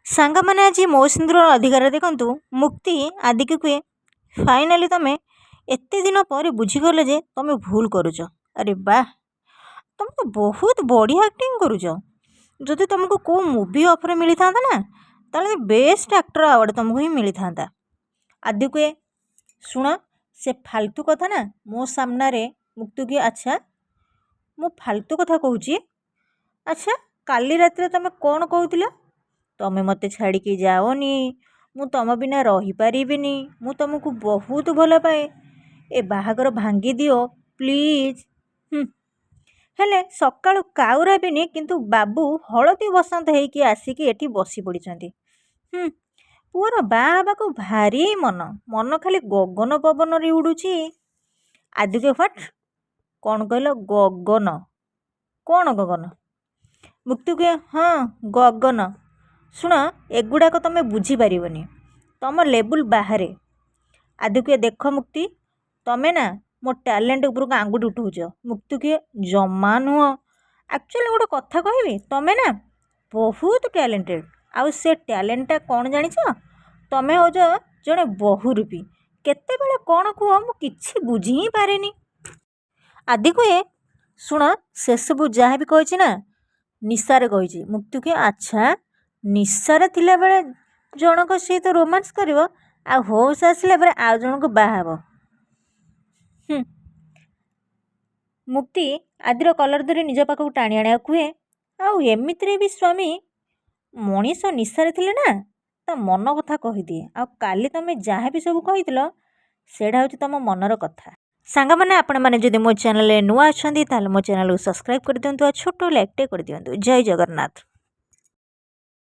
ସାଙ୍ଗମାନେ ଆଜି ମୋ ସିନ୍ଦୁର ଅଧିକାର ଦେଖନ୍ତୁ ମୁକ୍ତି ଆଦିକୁ କୁହେ ଫାଇନାଲି ତମେ ଏତେ ଦିନ ପରେ ବୁଝିଗଲ ଯେ ତମେ ଭୁଲ କରୁଛ। ଆରେ ବାଃ, ତମେ ତ ବହୁତ ବଢ଼ିଆ ଆକ୍ଟିଂ କରୁଛ। ଯଦି ତୁମକୁ କେଉଁ ମୁଭି ଅଫର୍ ମିଳିଥାନ୍ତା ନା ତାହେଲେ ବେଷ୍ଟ ଆକ୍ଟର ଆୱାର୍ଡ଼ ତୁମକୁ ହିଁ ମିଳିଥାନ୍ତା। ଆଦି କୁହେ ଶୁଣ ସେ ଫାଲତୁ କଥା ନା ମୋ ସାମ୍ନାରେ ମୁକ୍ତି କୁହେ ଆଚ୍ଛା ମୁଁ ଫାଲତୁ କଥା କହୁଛି? ଆଚ୍ଛା କାଲି ରାତିରେ ତମେ କ'ଣ କହୁଥିଲ? ତମେ ମୋତେ ଛାଡ଼ିକି ଯାଅନି, ମୁଁ ତମ ବିନା ରହିପାରିବିନି, ମୁଁ ତମକୁ ବହୁତ ଭଲ ପାଏ, ଏ ବାହାଘର ଭାଙ୍ଗିଦିଅ ପ୍ଲିଜ୍। ହେଲେ ସକାଳୁ କାଉରାବିନି କିନ୍ତୁ ବାବୁ ହଳଦୀ ବସନ୍ତ ହେଇକି ଆସିକି ଏଠି ବସି ପଡ଼ିଛନ୍ତି। ପୁଅର ବାହା ହେବାକୁ ଭାରି ମନ ଖାଲି ଗଗନ ପବନରେ ଉଡ଼ୁଛି। ଆଦିତ୍ୟ ହ୍ୱାଟ୍? କ'ଣ କହିଲ? ଗଗନ? କ'ଣ ଗଗନ? ମୁକ୍ତି କୁହେ ହଁ ଗଗନ। ଶୁଣ ଏଗୁଡ଼ାକ ତମେ ବୁଝିପାରିବନି, ତମ ଲେବୁଲ୍ ବାହାରେ। ଆଦି କୁହେ ଦେଖ ମୁକ୍ତି ତମେ ନା ମୋ ଟ୍ୟାଲେଣ୍ଟ ଉପରକୁ ଆଙ୍ଗୁଠି ଉଠଉଛ। ମୁକ୍ତି କୁହେ ଜମା ନୁହଁ, ଆକ୍ଚୁଆଲି ଗୋଟେ କଥା କହିବି ତମେ ନା ବହୁତ ଟ୍ୟାଲେଣ୍ଟେଡ଼। ଆଉ ସେ ଟ୍ୟାଲେଣ୍ଟଟା କ'ଣ ଜାଣିଛ? ତମେ ହେଉଛ ଜଣେ ବହୁରୂପୀ। କେତେବେଳେ କ'ଣ କୁହ ମୁଁ କିଛି ବୁଝି ହିଁ ପାରେନି। ଆଦି କୁହେ ଶୁଣ ସେସବୁ ଯାହା ବି କହିଛି ନା ନିଶାରେ କହିଛି। ମୁକ୍ତି କୁହେ ଆଚ୍ଛା ନିଶାରେ ଥିଲାବେଳେ ଜଣଙ୍କ ସହିତ ରୋମାନ୍ସ କରିବ ଆଉ ହୋସ୍ ଆସିଲା ପରେ ଆଉ ଜଣଙ୍କୁ ବାହା ହେବ। ମୁକ୍ତି ଆଦିର କଲର ଧରି ନିଜ ପାଖକୁ ଟାଣି ଆଣିବାକୁ କୁହେ ଆଉ ଏମିତିରେ ବି ସ୍ୱାମୀ ମଣିଷ ନିଶାରେ ଥିଲେ ନା ତା ମନ କଥା କହିଦିଏ। ଆଉ କାଲି ତମେ ଯାହା ବି ସବୁ କହିଥିଲ ସେଇଟା ହେଉଛି ତମ ମନର କଥା। ସାଙ୍ଗମାନେ ଆପଣମାନେ ଯଦି ମୋ ଚ୍ୟାନେଲରେ ନୂଆ ଅଛନ୍ତି ତାହେଲେ ମୋ ଚ୍ୟାନେଲକୁ ସବସ୍କ୍ରାଇବ୍ କରିଦିଅନ୍ତୁ ଆଉ ଛୋଟ ଲାଇକ୍ଟେ କରିଦିଅନ୍ତୁ। ଜୟ ଜଗନ୍ନାଥ।